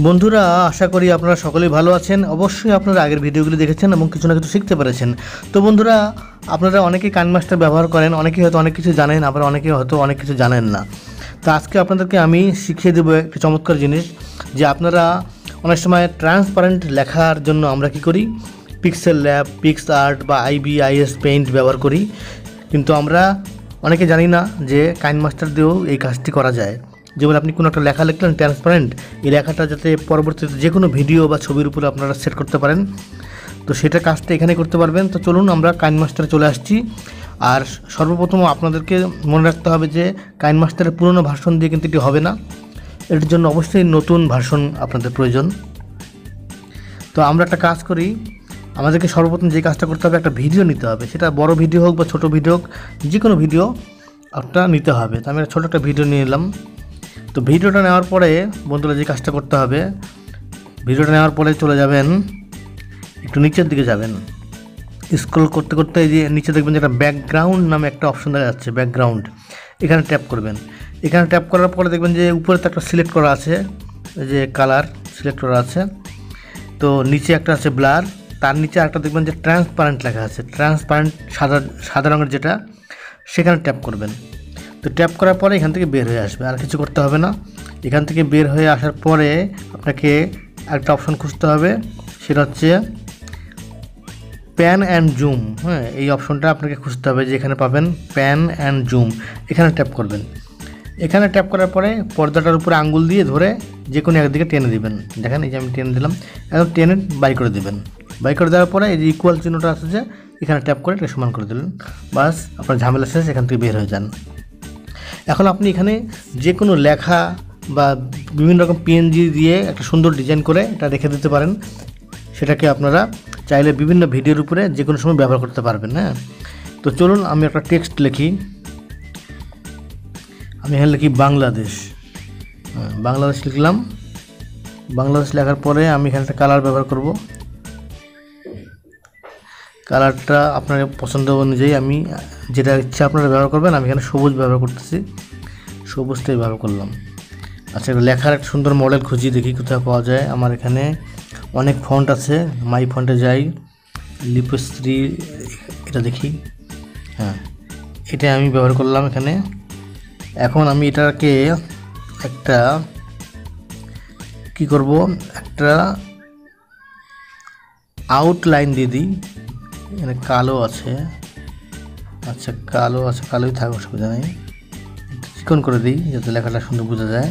বন্ধুরা, আশা করি আপনারা সকলেই ভালো আছেন। অবশ্যই আপনারা আগের ভিডিওগুলি দেখেছেন এবং কিছু না কিছু শিখতে পেরেছেন। তো বন্ধুরা, আপনারা অনেকেই কাইনমাস্টার ব্যবহার করেন, অনেকেই হয়তো অনেক কিছু জানেন, আবার অনেকেই হয়তো অনেক কিছু জানেন না। তো আজকে আপনাদেরকে আমি শিখিয়ে দেবো একটি চমৎকার জিনিস, যে আপনারা অনেক সময় ট্রান্সপারেন্ট লেখার জন্য আমরা কি করি, পিক্সেল ল্যাব, পিক্সআর্ট বা IBIS পেইন্ট ব্যবহার করি, কিন্তু আমরা অনেকে জানি না যে কাইনমাস্টার দিয়েও এই কাজটি করা যায়। যেমন আপনি কোনো একটা লেখা লিখলেন ট্রান্সপারেন্ট, এই লেখাটা যাতে পরবর্তীতে যে কোনো ভিডিও বা ছবির উপরে আপনারা সেট করতে পারেন, তো সেটা কাজটা এখানে করতে পারবেন। তো চলুন আমরা কাইনমাস্টারে চলে আসছি। আর সর্বপ্রথম আপনাদেরকে মনে রাখতে হবে যে কাইনমাস্টারের পুরনো ভার্সন দিয়ে কিন্তু এটি হবে না, এটির জন্য অবশ্যই নতুন ভার্সন আপনাদের প্রয়োজন। তো আমরা একটা কাজ করি, আমাদেরকে সর্বপ্রথম যে কাজটা করতে হবে, একটা ভিডিও নিতে হবে, সেটা বড় ভিডিও হোক বা ছোটো ভিডিও হোক, যে কোনো ভিডিও একটা নিতে হবে। তো আমি ছোটো একটা ভিডিও নিয়ে নিলাম। তো ভিডিওটা নেওয়ার পরে বন্ধুরা যে কাজটা করতে হবে, ভিডিওটা নেওয়ার পরে চলে যাবেন, একটু নিচের দিকে যাবেন, স্ক্রল করতে করতে এই যে নিচে দেখবেন যে একটা ব্যাকগ্রাউন্ড নামে একটা অপশন দেখা যাচ্ছে, ব্যাকগ্রাউন্ড, এখানে ট্যাপ করবেন। এখানে ট্যাপ করার পরে দেখবেন যে উপরে তো একটা সিলেক্ট করা আছে, এই যে কালার সিলেক্ট করা আছে, তো নিচে একটা আছে ব্লার, তার নিচে একটা দেখবেন যে ট্রান্সপারেন্ট লেখা আছে, ট্রান্সপারেন্ট সাদা সাদা রঙের যেটা, সেখানে ট্যাপ করবেন। তো ট্যাপ করার পরে এখান থেকে বের হয়ে আসবে, আর কিছু করতে হবে না। এখান থেকে বের হয়ে আসার পরে আপনাকে একটা অপশন খুঁজতে হবে, সেটা হচ্ছে প্যান অ্যান্ড জুম। হ্যাঁ, এই অপশনটা আপনাকে খুঁজতে হবে, যে এখানে পাবেন প্যান অ্যান্ড জুম, এখানে ট্যাপ করবেন। এখানে ট্যাপ করার পরে পর্দাটার উপরে আঙ্গুল দিয়ে ধরে যে কোনো একদিকে টেনে দিবেন। দেখেন এই যে আমি টেনে দিলাম, একদম টেনে বাই করে দেবেন। বাই করে দেওয়ার পরে এই যে ইকুয়াল চিহ্নটা আছে, যে এখানে ট্যাপ করে এটা সমান করে দিলেন, বাস আপনার ঝামেলা শেষ, এখান থেকে বের হয়ে যান। এখন আপনি এখানে যে কোনো লেখা বা বিভিন্ন রকম PNG দিয়ে একটা সুন্দর ডিজাইন করে এটা রেখে দিতে পারেন, সেটাকে আপনারা চাইলে বিভিন্ন ভিডিওর উপরে যে কোনো সময় ব্যবহার করতে পারবেন। হ্যাঁ, তো চলুন আমি একটা টেক্সট লিখি, আমি এখানে লিখি বাংলাদেশ। বাংলাদেশ লিখলাম। বাংলাদেশ লেখার পরে আমি এখানে একটা কালার ব্যবহার করব, কালারটা আপনার পছন্দ অনুযায়ী আমি যেটা ইচ্ছা আপনারা ব্যবহার করবেন। আমি এখানে সবুজ ব্যবহার করতেছি, সবুজটাই ব্যবহার করলাম। আচ্ছা, লেখার একটা সুন্দর মডেল খুঁজি, দেখি কোথায় পাওয়া যায়। আমার এখানে অনেক ফন্ট আছে, মাই ফন্টে যাই, লিপশ্রী, এটা দেখি। হ্যাঁ, এটা আমি ব্যবহার করলাম এখানে। এখন আমি এটাকে একটা কি করব, একটা আউটলাইন দিয়ে দিই। এখানে কালো আছে, আচ্ছা কালো আছে, কালোই থাক, অসুবিধা নেই। চিকন করে দিই যাতে লেখাটা সুন্দর বোঝা যায়।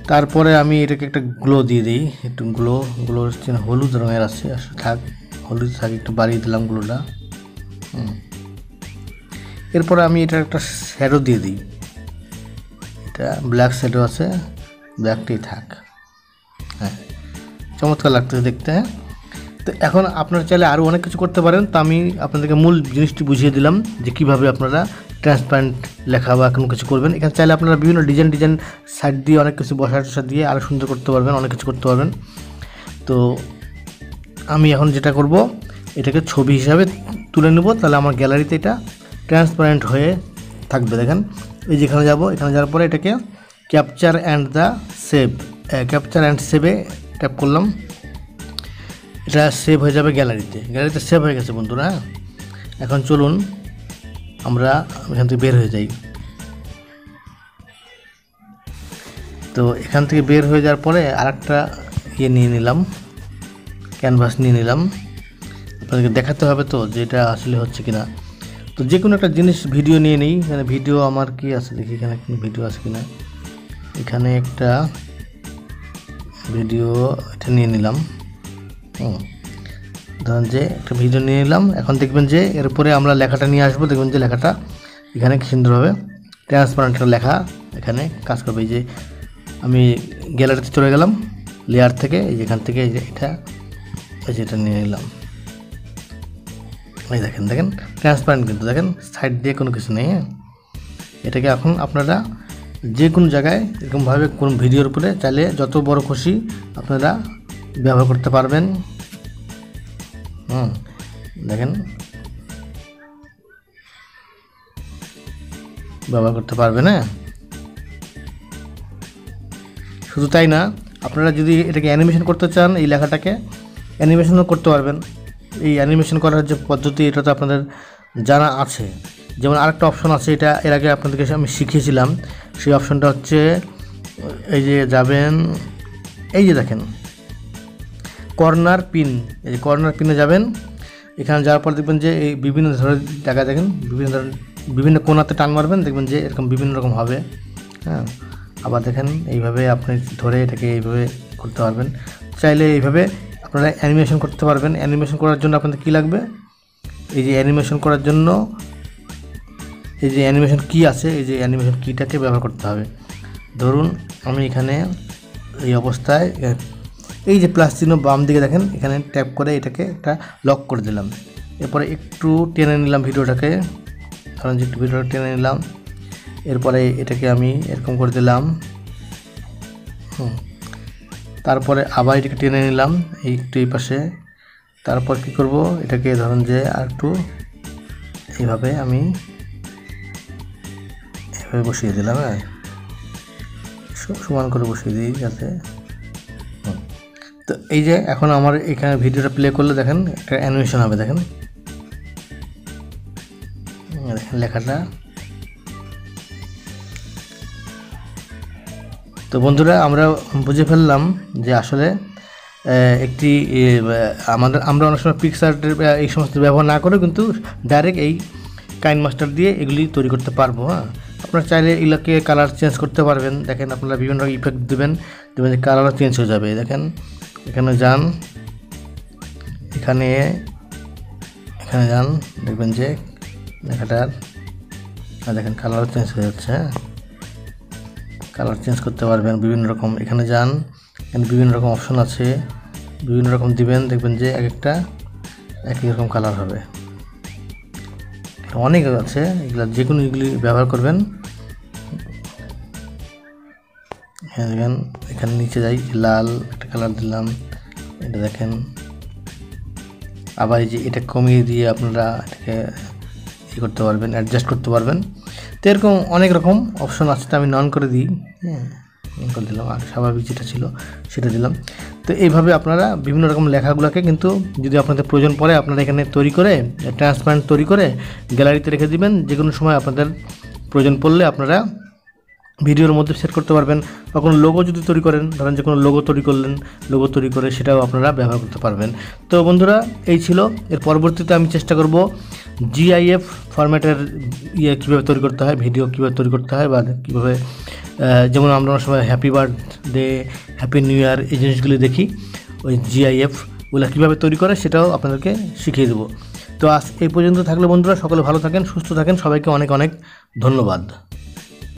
তারপরে আমি এটাকে একটা গ্লো দিয়ে দিই, একটু গ্লো হলুদ রঙের আছে, আসলে থাক, হলুদ থাক, একটু বাড়িয়ে দিলাম গ্লোটা। এরপরে আমি এটা একটা শ্যাডো দিয়ে দিই, এটা ব্ল্যাক শ্যাডো আছে, ব্ল্যাকটাই থাক। হ্যাঁ, চমৎকার লাগতেছে দেখতে। হ্যাঁ, তো এখন আপনারা চাইলে আরও অনেক কিছু করতে পারেন, তো আমি আপনাদেরকে মূল জিনিসটি বুঝিয়ে দিলাম যে কীভাবে আপনারা ট্রান্সপারেন্ট লেখা বা কোনো কিছু করবেন। এখানে চাইলে আপনারা বিভিন্ন ডিজাইন সাইড দিয়ে অনেক কিছু বসা দিয়ে আরও সুন্দর করতে পারবেন, অনেক কিছু করতে পারবেন। তো আমি এখন যেটা করব, এটাকে ছবি হিসাবে তুলে নেব, তাহলে আমার গ্যালারিতে এটা ট্রান্সপারেন্ট হয়ে থাকবে। দেখেন এই যেখানে যাব, এখানে যাওয়ার পরে এটাকে ক্যাপচার অ্যান্ড সেভে ট্যাপ করলাম, এটা সেভ হয়ে যাবে গ্যালারিতে সেভ হয়ে গেছে বন্ধুরা। এখন চলুন আমরা এখান থেকে বের হয়ে যাই। তো এখান থেকে বের হয়ে যাওয়ার পরে আরেকটা নিয়ে নিলাম, ক্যানভাস নিয়ে নিলাম। আপনাদেরকে দেখাতে হবে তো যে এটা আসলে হচ্ছে কিনা। তো যে কোনো একটা জিনিস ভিডিও নিয়ে নিই। এখানে ভিডিও আমার কি আছে দেখি, এখানে কোনো ভিডিও আছে কিনা। এখানে একটা ভিডিও, এটা নিয়ে নিলাম। ধরেন যে একটা ভিডিও নিয়ে নিলাম। এখন দেখবেন যে এরপরে আমরা লেখাটা নিয়ে আসবো, দেখবেন যে লেখাটা এখানে সুন্দরভাবে ট্রান্সপারেন্ট লেখা এখানে কাজ করবে। এই যে আমি গ্যালারিতে চলে গেলাম, লেয়ার থেকে এই যেখান থেকে এই যে এটা নিয়ে নিলাম। এই দেখেন ট্রান্সপারেন্ট, কিন্তু দেখেন সাইড দিয়ে কোনো কিছু নেই। এটাকে এখন আপনারা যে কোনো জায়গায় এরকমভাবে কোন ভিডিওর উপরে চাইলে যত বড় খুশি আপনারা ব্যবহার করতে পারবেন। দেখেন ব্যবহার করতে পারবেন। হ্যাঁ, শুধু তাই না, আপনারা যদি এটাকে অ্যানিমেশন করতে চান, এই লেখাটাকে অ্যানিমেশনও করতে পারবেন। এই অ্যানিমেশন করার যে পদ্ধতি, এটা তো আপনাদের জানা আছে। যেমন আরেকটা অপশন আছে, এটা এর আগে আপনাদেরকে আমি শিখিয়েছিলাম। সেই অপশনটা হচ্ছে এই যে যাবেন, এই যে দেখেন কর্নার পিন, এই যে কর্নার পিনে যাবেন। এখানে যাওয়ার পর দেখবেন যে এই বিভিন্ন ধরনের জায়গা দেখেন, বিভিন্ন কোণাতে টান মারবেন, দেখবেন যে এরকম বিভিন্ন রকম হবে। হ্যাঁ, আবার দেখেন এইভাবে আপনি ধরে এটাকে এইভাবে করতে পারবেন। চাইলে এইভাবে আপনারা অ্যানিমেশন করতে পারবেন। অ্যানিমেশন করার জন্য আপনাদের কী লাগবে, এই যে অ্যানিমেশন করার জন্য এই যে অ্যানিমেশন কি আছে, এই যে অ্যানিমেশন কিটাকে ব্যবহার করতে হবে। ধরুন আমি এখানে এই অবস্থায় এই যে প্লাস চিহ্ন বাম দিকে দেখেন, এখানে ট্যাপ করে এটাকে একটা লক করে দিলাম। এরপরে একটু টেনে নিলাম ভিডিওটাকে, ধরুন যে একটু ভিডিওটা টেনে নিলাম। এরপরে এটাকে আমি এরকম করে দিলাম। তারপরে আবার এটাকে টেনে নিলাম একটু এই পাশে। তারপর কি করব, এটাকে ধরুন যে আর একটু এইভাবে আমি এভাবে বসিয়ে দিলাম। হ্যাঁ, সমান করে বসিয়ে দিই যাতে। তো এই যে এখন আমার এখানে ভিডিওটা প্লে করলে দেখেন একটা অ্যানিমেশন হবে। দেখেন দেখেন লেখাটা। তো বন্ধুরা, আমরা বুঝে ফেললাম যে আসলে একটি আমরা অনেক সময় পিকচারের এই সমস্ত ব্যবহার না করে কিন্তু ডাইরেক্ট এই কাইনমাস্টার দিয়ে এগুলি তৈরি করতে পারবো। হ্যাঁ, আপনারা চাইলে এগুলোকে কালার চেঞ্জ করতে পারবেন। দেখেন আপনারা বিভিন্ন রকম ইফেক্ট দেবেন, দেখবেন যে কালারও চেঞ্জ হয়ে যাবে। দেখেন এখানে যান, এখানে যান, দেখবেন যে লেখাটার দেখেন কালারও চেঞ্জ হয়ে যাচ্ছে। হ্যাঁ, কালার চেঞ্জ করতে পারবেন বিভিন্ন রকম। এখানে যান, এখানে বিভিন্ন রকম অপশন আছে, বিভিন্ন রকম দিবেন, দেখবেন যে এক একটা একই রকম কালার হবে। অনেক আছে, এগুলো যে কোনো এগুলি ব্যবহার করবেন। হ্যাঁ দেখেন এখানে নিচে যাই, লাল একটা কালার দিলাম, এটা দেখেন। আবার এই যে এটা কমিয়ে দিয়ে আপনারা এটাকে করতে পারবেন, অ্যাডজাস্ট করতে পারবেন। তো এরকম অনেক রকম অপশন আছে, তো আমি নন করে দিই। হ্যাঁ, নন করে দিলাম, আর স্বাভাবিক যেটা ছিল সেটা দিলাম। তো এইভাবে আপনারা বিভিন্ন রকম লেখাগুলোকে কিন্তু যদি আপনাদের প্রয়োজন পড়ে, আপনারা এখানে তৈরি করে ট্রান্সপারেন্ট তৈরি করে গ্যালারিতে রেখে দিবেন। যে কোনো সময় আপনাদের প্রয়োজন পড়লে আপনারা ভিডিওর মধ্যে সেট করতে পারবেন। বা কোনো লোগো যদি তৈরি করেন, ধরেন যে কোনো লোগো তৈরি করলেন, লোগো তৈরি করে সেটাও আপনারা ব্যবহার করতে পারবেন। তো বন্ধুরা, এই ছিল। এর পরবর্তীতে আমি চেষ্টা করব GIF ফরম্যাটের কীভাবে তৈরি করতে হয়, ভিডিও কীভাবে তৈরি করতে হয়, বা কীভাবে যেমন আমরা অনেক সময় happy birthday, happy new year এই জিনিসগুলি দেখি, ওই GIFগুলো কীভাবে তৈরি করে সেটাও আপনাদেরকে শিখিয়ে দেবো। তো আজ এই পর্যন্ত থাকলে বন্ধুরা, সকলে ভালো থাকেন, সুস্থ থাকেন, সবাইকে অনেক অনেক ধন্যবাদ।